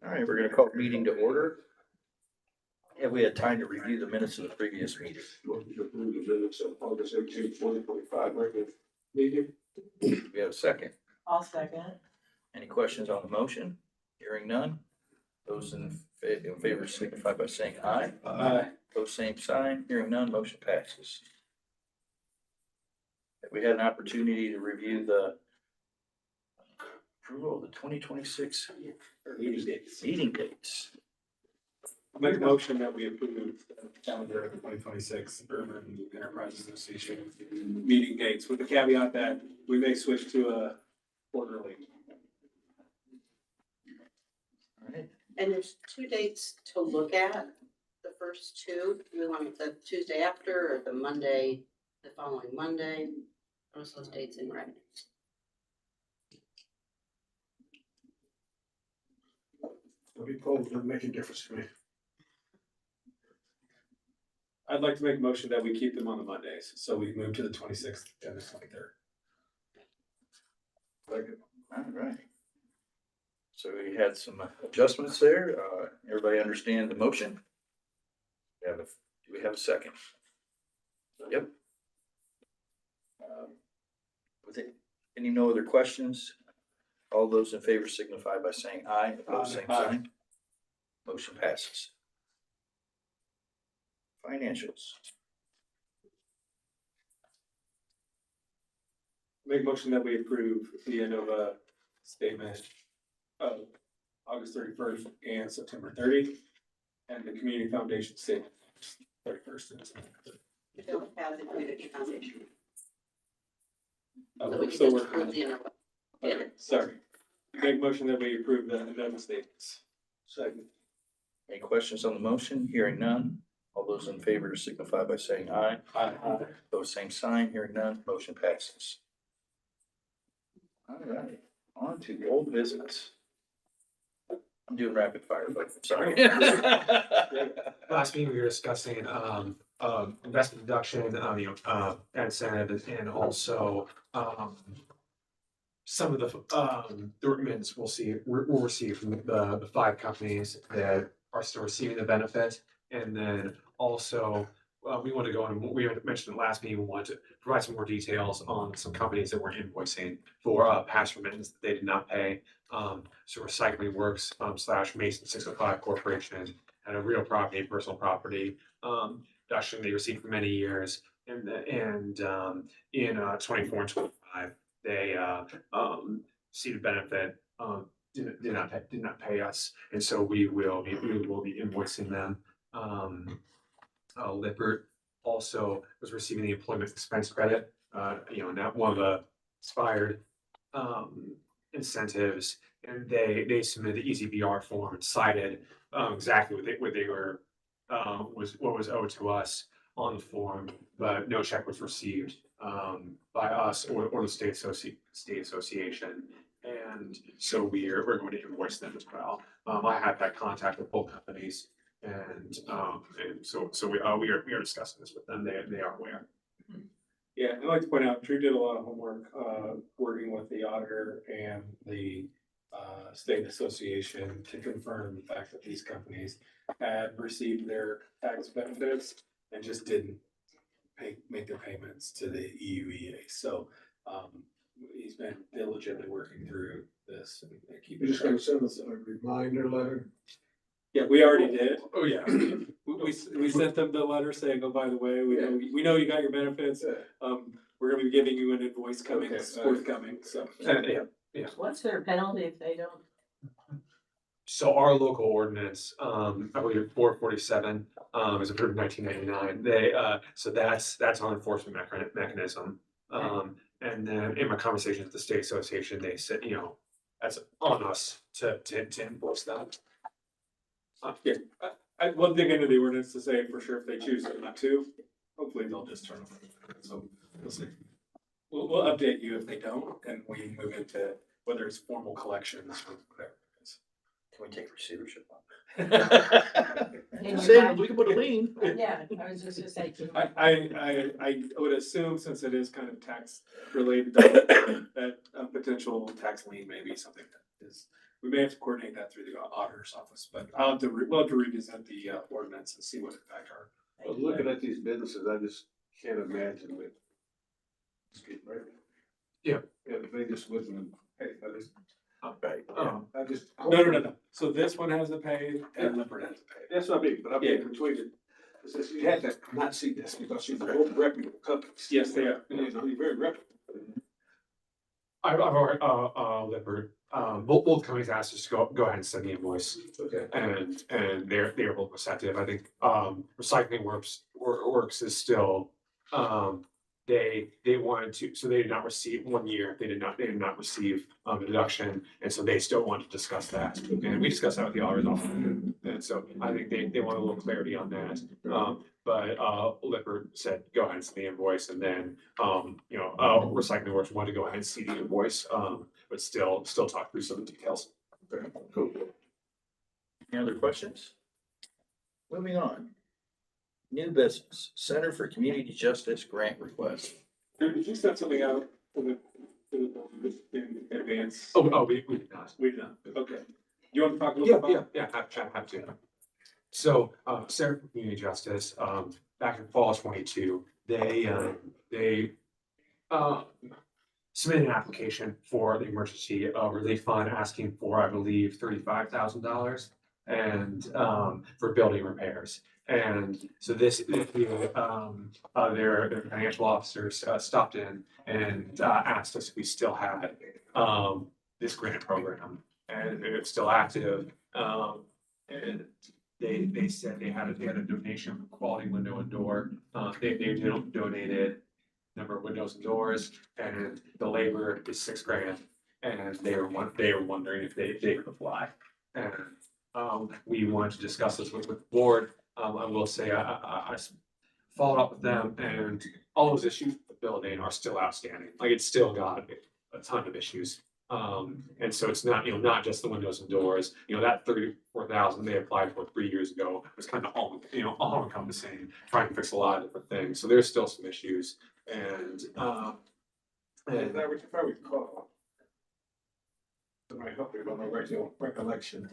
All right, we're gonna call meeting to order. Have we had time to review the minutes of the previous meeting? Motion to approve the minutes of August 18th, 2025, regular meeting. Do we have a second? I'll second. Any questions on the motion? Hearing none. Those in favor signify by saying aye. Aye. Pose same sign. Hearing none, motion passes. Have we had an opportunity to review the approval of the 2026 meeting dates? I'll make a motion that we approve the calendar of the 2026 Urban Enterprise Association meeting dates with the caveat that we may switch to a quarterly. All right, And there's 2 dates to look at. The first two, do we want the Tuesday after or the Monday, the following Monday? Those dates in red. It'll be cold, it'll make a difference to me. I'd like to make a motion that we keep them on the Mondays, so we move to the 26th and the 23rd. all right. So we had some adjustments there. Everybody understand the motion? Do we have a second? Yep. With it, any no other questions? All those in favor signify by saying aye. Opposed, same Aye. sign. Motion passes. Financials. Make a motion that we approve the Innova statement of August 31st and September 30th, and the Community Foundation statement 31st and September 30th. We don't have the community foundation. Oh, So we can so just we're, approve the interval. okay, sorry. Make a motion that we approve the Innova statements. Second. Any questions on the motion? Hearing none. All those in favor signify by saying aye. Aye. Those same sign. Hearing none. Motion passes. All right, on to the old business. I'm doing rapid fire, but sorry. Last meeting, we were discussing, investment deduction, incentive, and also, some of the remittance we'll receive from the 5 companies that are still receiving the benefit. And then also, we want to go on, we mentioned in the last meeting, we want to provide some more details on some companies that we're invoicing for, past remittance that they did not pay. So Recycling Works, / Mason 605 Corporation had a real property, personal property, deduction they received for many years. And in 24 and 25, they, received a benefit, did not pay us. And so we will be invoicing them. Lippert also was receiving the employment expense credit, not one of the expired incentives, and they submitted the EZBR form and cited exactly what they were what was owed to us on the form, but no check was received by us or the state association. And so we're going to invoice them as well. I have had contact with both companies. And so we are discussing this with them. They are aware. Yeah, I'd like to point out, Drew did a lot of homework, working with the auditor and the state association to confirm the fact that these companies had received their tax benefits and just didn't make their payments to the EUEA. So he's been diligently working through this and keeping. You're just gonna send us a reminder letter? Yeah, we already did. Oh, yeah. We sent them the letter saying, oh, by the way, we know you got your benefits. We're gonna be giving you an invoice coming, Okay. forthcoming, so. Yeah. What's their penalty if they don't? So our local ordinance, I believe 447, is approved in 1999. So that's our enforcement mechanism. And then in my conversation with the state association, they said, that's on us to enforce that. Yeah, we'll dig into the ordinance to say for sure if they choose not to, hopefully they'll just turn them. So we'll see. We'll update you if they don't, and we move into whether it's formal collections or whatever it is. Can we take receivership In on? your Say, mind. we can put a lien. Yeah, I was just gonna say. I would assume, since it is kind of tax related, that a potential tax lien may be something that is we may have to coordinate that through the auditor's office, but we'll have to revisit the ordinance and see what in fact are. But looking at these businesses, I just can't imagine it. Yeah. Yeah, they just wouldn't, hey, Right, I just. No. So this one has to pay and Lippert has to pay. That's what I mean, but I Yeah. mean, between it, it says you had to not see this because she's a very reputable company. Yes, they are. You know, you're very reputable. I've already, Lippert, both companies asked us to go ahead and send the invoice. Okay. And they're both receptive. I think, Recycling Works is still, they wanted to, so they did not receive 1 year, they did not receive, a deduction, and so they still want to discuss that. And we discussed that with the auditor's office, and so I think they want a little clarity on that. But Lippert said, go ahead and send the invoice, and then, Recycling Works wanted to go ahead and see the invoice, but still talk through some of the details. Okay, cool. any other questions? Moving on. New business, Center for Community Justice Grant Request. Did you send something out in advance? We did not. We did not. Okay. You want to talk a little bit about? Yeah, have to. So, Center for Community Justice, back in fall of 22, they submitted an application for the emergency relief fund, asking for, I believe, $35,000 and for building repairs. And so their financial officers stopped in and asked us if we still had this grant program, and if it's still active. And they said they had a donation from Quality Window and Door. They donated number of windows and doors, and the labor is $6,000. And they were wondering if they could apply. And we wanted to discuss this with the board. I will say I followed up with them, and all those issues with the building are still outstanding. Like, it's still got a ton of issues. And so it's not, not just the windows and doors, that 34,000 they applied for 3 years ago was kind of all encompassing, trying to fix a lot of different things. So there's still some issues, and If I recall, it might help me with my original recollection,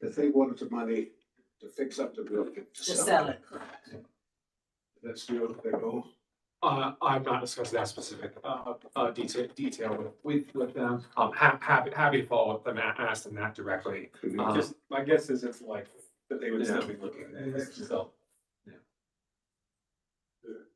that they wanted the money to fix up the building. To sell it. That's still their goal. I've not discussed that specific detail with them. Happy to follow up with them, ask them that directly. Just, my guess is it's likely that they would still be looking at this, so.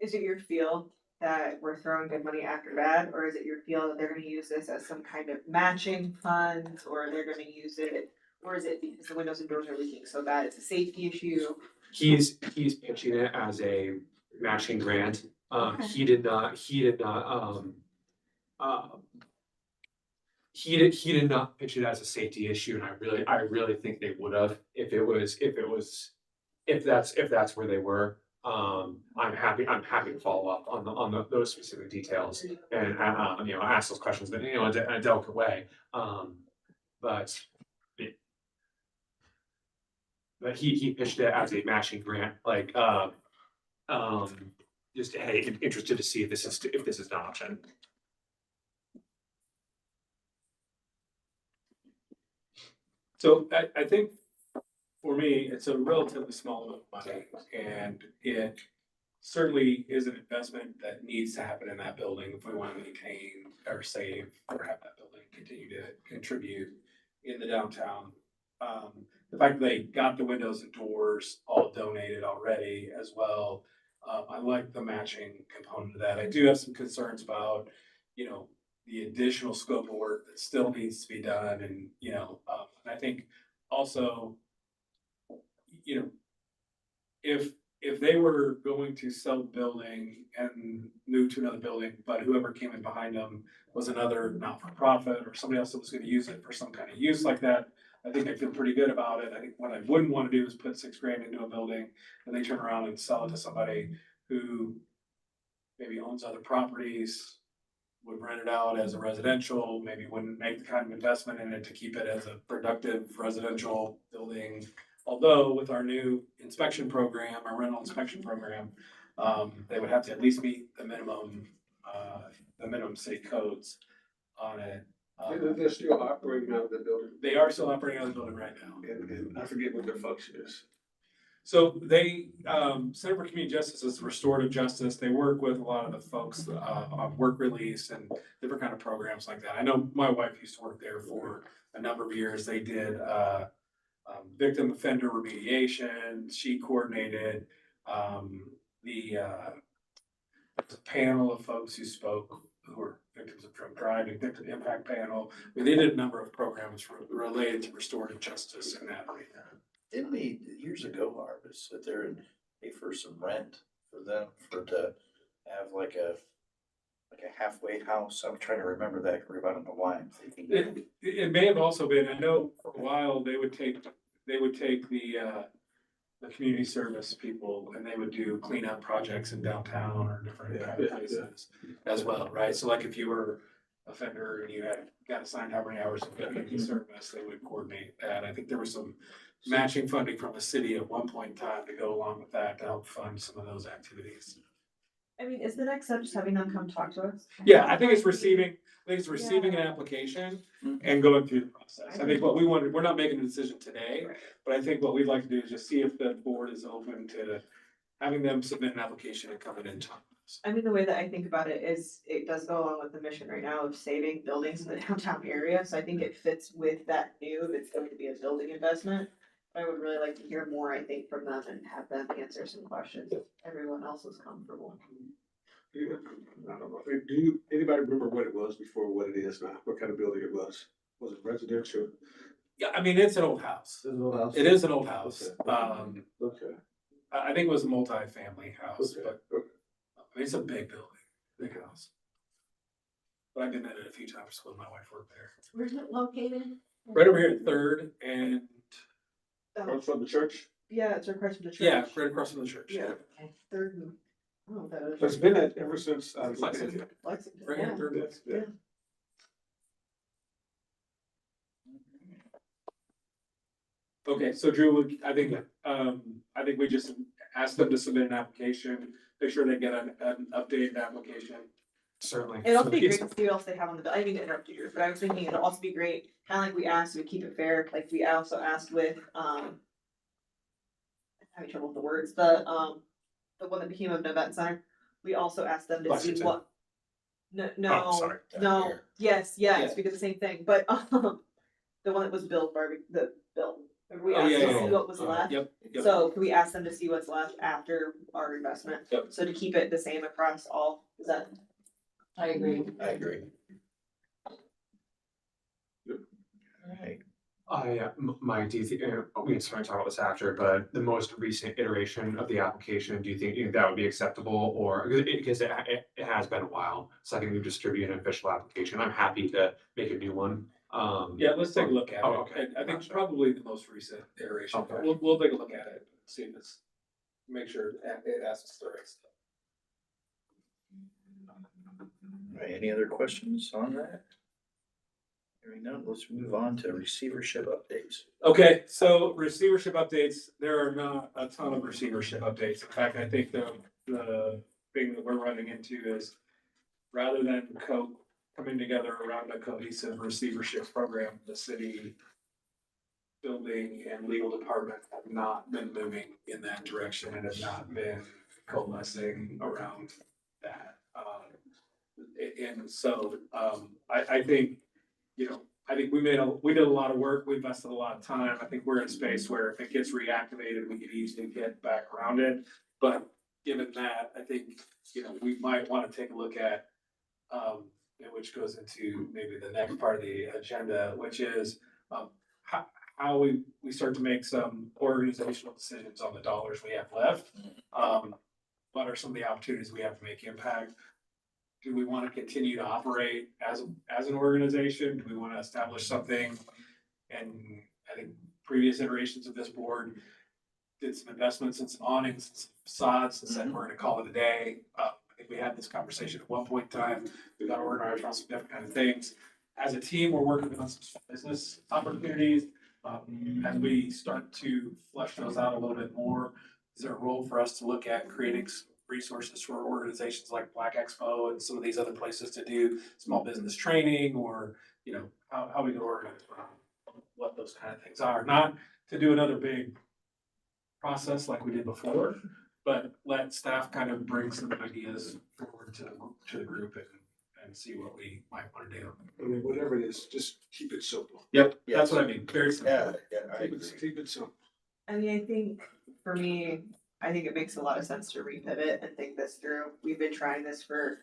Is it your feel that we're throwing good money after bad, or is it your feel that they're gonna use this as some kind of matching fund, or they're gonna use it, or is it because the windows and doors are leaking so bad, it's a safety issue? He's pitching it as a matching grant. Okay. He did not pitch it as a safety issue, and I really think they would have if that's where they were. I'm happy to follow up on those specific details and ask those questions, but in a delicate way. But he pitched it as a matching grant, like just, hey, interested to see if this is an option. So I think for me, it's a relatively small amount of money, and it certainly is an investment that needs to happen in that building if we want to maintain or save or have that building continue to contribute in the downtown. The fact that they got the windows and doors all donated already as well. I like the matching component of that. I do have some concerns about, the additional scope of work that still needs to be done, and, I think also, if they were going to sell the building and move to another building, but whoever came in behind them was another not-for-profit or somebody else that was gonna use it for some kind of use like that, I think I feel pretty good about it. I think what I wouldn't wanna do is put $6,000 into a building and they turn around and sell it to somebody who maybe owns other properties, would rent it out as a residential, maybe wouldn't make the kind of investment in it to keep it as a productive residential building. Although with our new inspection program, our rental inspection program, they would have to at least meet the minimum city codes on it. They're still operating out of the building, They are still operating out of the building right now. and I forget what their function is. So they, Center for Community Justice is restorative justice. They work with a lot of the folks, on work release and different kind of programs like that. I know my wife used to work there for a number of years. They did, victim offender remediation. She coordinated, the, there's a panel of folks who spoke who were victims of drunk driving, victim impact panel. They did a number of programs related to restorative justice in that arena. Didn't we, years ago, Harvard, sit there and pay for some rent for them, to have like a halfway house? I'm trying to remember that group, I don't know why I'm thinking that. It may have also been, I know for a while, they would take the community service people and they would do cleanup projects in downtown or different kind of places as well, right? So like if you were a offender and you got assigned how many hours of community service, they would coordinate that. I think there was some matching funding from the city at one point in time to go along with that to help fund some of those activities. I mean, is the next step just having them come talk to us? Yeah, I think it's receiving an application and going through the process. I think what we wanted, we're not making a decision today, Right. but I think what we'd like to do is just see if the board is open to having them submit an application and coming in time. I mean, the way that I think about it is it does go along with the mission right now of saving buildings in the downtown area. So I think it fits with that new, if it's going to be a building investment. I would really like to hear more, I think, from them and have them answer some questions if everyone else is comfortable. Yeah, I don't know, anybody remember what it was before, what it is now, what kind of building it was? Was it residential? Yeah, I mean, it's an old house. Is it a house? It is an old house. Okay. I think it was a multi-family house, Okay. but I mean, it's a big building, big house. But I've been in it a few times when my wife worked there. Where's it located? Right over here at Third and, Across from the church? Yeah, it's across from the church. yeah, right across from the church. Yeah. Third, I don't know what that is. It's been that ever since. Lexington. Lexington, Right yeah. here, Third. Yeah. Okay, so Drew, I think we just ask them to submit an application, make sure they get an updated application. Certainly. It'd also be great to see what else they have on the bill. I didn't mean to interrupt you, Drew, but I was thinking it'll also be great, kind of like we asked, we keep it fair, like we also asked with, I'm having trouble with the words, the one that became an event center. We also asked them to see Lexington. what. No, sorry. no, Here. yes, Yeah. we did the same thing, but, the one that was built, we Oh, asked yeah, them to yeah, see yeah. what was left. Yep. So can we ask them to see what's left after our investment? Yep. So to keep it the same across all, is that? I agree. I agree. Alright, Mike, do you think, we can certainly talk about this after, but the most recent iteration of the application, do you think that would be acceptable? Or, because it has been a while, so I think we've distributed an official application. I'm happy to make a new one. Yeah, let's take a look at it. Oh, okay. I think Gotcha. probably the most recent iteration, but Okay. we'll take a look at it, see if it's, make sure it asks the right stuff. Alright, any other questions on that? Hearing none, let's move on to receivership updates. Okay, so receivership updates, there are not a ton of receivership updates. In fact, I think the thing that we're running into is rather than coming together around a cohesive receivership program, the city building and legal department have not been moving in that direction and have not been coalescing around that. And so, I think, I think we did a lot of work, we invested a lot of time. I think we're in a space where if it gets reactivated, we could easily get back around it. But given that, I think, we might want to take a look at, which goes into maybe the next part of the agenda, which is, how we start to make some organizational decisions on the dollars we have left. What are some of the opportunities we have to make impact? Do we want to continue to operate as an organization? Do we want to establish something? And I think previous iterations of this board did some investments in some awnings, and some facades, and said we're gonna call it a day. I think we had this conversation at one point in time. We got organized around some different kind of things. As a team, we're working on some business opportunities. As we start to flesh those out a little bit more, is there a role for us to look at creating resources for organizations like Black Expo and some of these other places to do small business training or you know, how we can organize around what those kind of things are, not to do another big process like we did before, but let staff kind of bring some ideas forward to the group and see what we might want to do. I mean, whatever it is, just keep it simple. Yep, that's what I mean, very simple. Yeah, I agree. Keep it simple. I mean, I think for me, I think it makes a lot of sense to repivot and think this through. We've been trying this for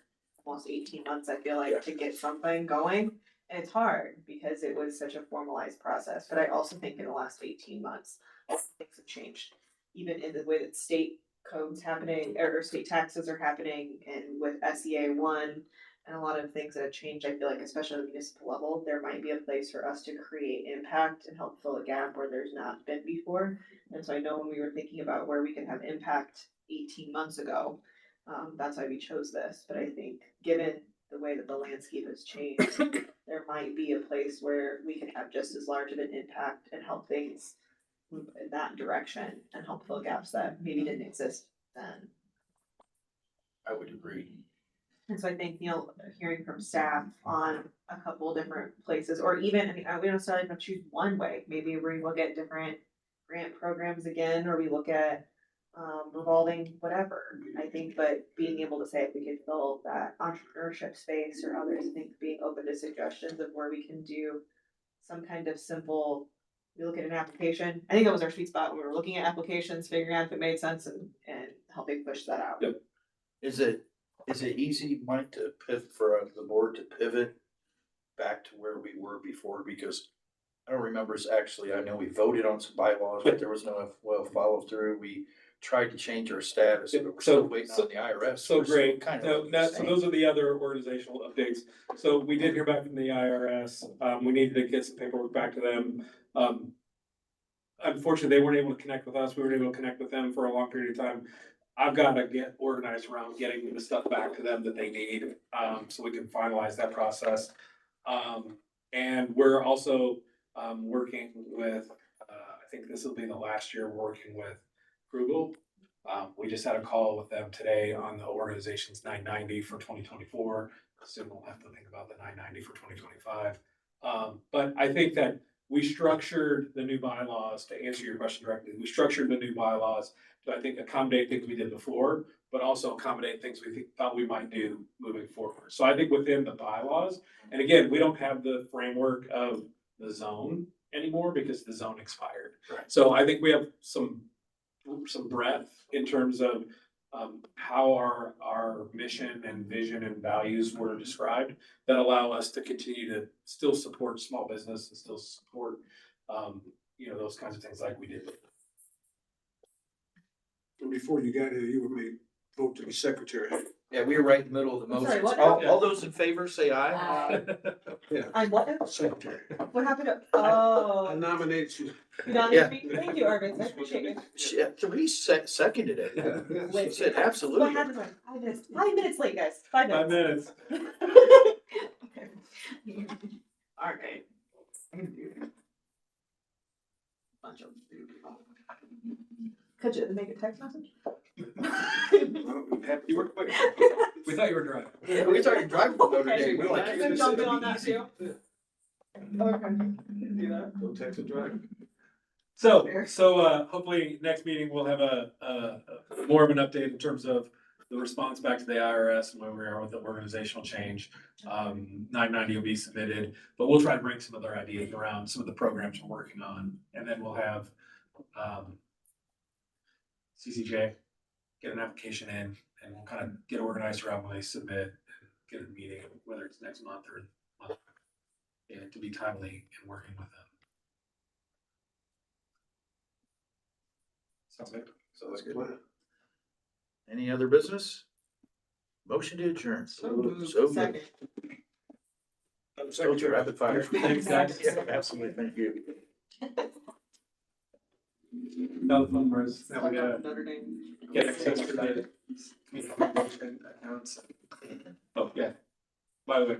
almost 18 months, I feel like, to get something going. And it's hard because it was such a formalized process, but I also think in the last 18 months, things have changed. Even in the way that state codes happening, or state taxes are happening, and with SEA one, and a lot of things that have changed, I feel like, especially at the municipal level, there might be a place for us to create impact and help fill a gap where there's not been before. And so I know when we were thinking about where we could have impact 18 months ago, that's why we chose this. But I think given the way that the landscape has changed, there might be a place where we can have just as large of an impact and help things move in that direction and help fill gaps that maybe didn't exist then. I would agree. And so I think, you know, hearing from staff on a couple different places, or even, I mean, we don't necessarily have to choose one way. Maybe we look at different grant programs again, or we look at revolving whatever. I think, but being able to say if we could fill that entrepreneurship space or others, I think being open to suggestions of where we can do some kind of simple, we look at an application. I think that was our sweet spot when we were looking at applications, figuring out if it made sense and helping push that out. Yep. Is it easy, Mike, to pivot for the board to pivot back to where we were before? Because I don't remember, I know we voted on some bylaws, but there was no, follow through. We tried to change our status, but we're still waiting on the IRS. So We're still great. Kind So of. that, so those are the other organizational updates. So we did hear back from the IRS. We needed to get some paperwork back to them. Unfortunately, they weren't able to connect with us. We weren't able to connect with them for a long period of time. I've got to get organized around getting the stuff back to them that they need, so we can finalize that process. And we're also, working with, I think this will be the last year we're working with Frugal. We just had a call with them today on the organization's 990 for 2024. Soon we'll have to think about the 990 for 2025. But I think that we structured the new bylaws, to answer your question directly, we structured the new bylaws to, I think, accommodate things we did before, but also accommodate things we thought we might do moving forward. So I think within the bylaws, and again, we don't have the framework of the zone anymore because the zone expired. Right. So I think we have some breadth in terms of how our mission and vision and values were described that allow us to continue to still support small business and still support, you know, those kinds of things like we did. And before you got here, you were made vote to be secretary. Yeah, we were right in the middle of the I'm sorry, motions. what? All those in favor, say aye. Aye. I'm what? Secretary. What happened to, I oh, nominated you. you nominated me? Thank you, Arvin, I appreciate it. Therese seconded it. She said What absolutely. happened, like, 5 minutes late, guys, 5 5 minutes. minutes. Alright. Bunch of. Could you make a text message? You were quick. We thought you were driving. Yeah, we started driving from Notre Okay. Dame. We're like, I'm this is jumping gonna on be that easy. too. Okay, do that. Don't text and drive. So hopefully next meeting we'll have a more of an update in terms of the response back to the IRS and where we are with the organizational change. 990 will be submitted, but we'll try to bring some other ideas around some of the programs we're working on. And then we'll have CCJ get an application in, and we'll kind of get organized around when they submit and get a meeting, whether it's next month or month, and to be timely in working with them. Sounds good. So that's good. Any other business? Motion to adjourn. So moved. So moved. Second. Go to rapid fire. Thanks, guys. Yeah, absolutely, thank you. Now the fun part is now we gotta Notre Dame. get access to the communication accounts. Oh, yeah. By the way,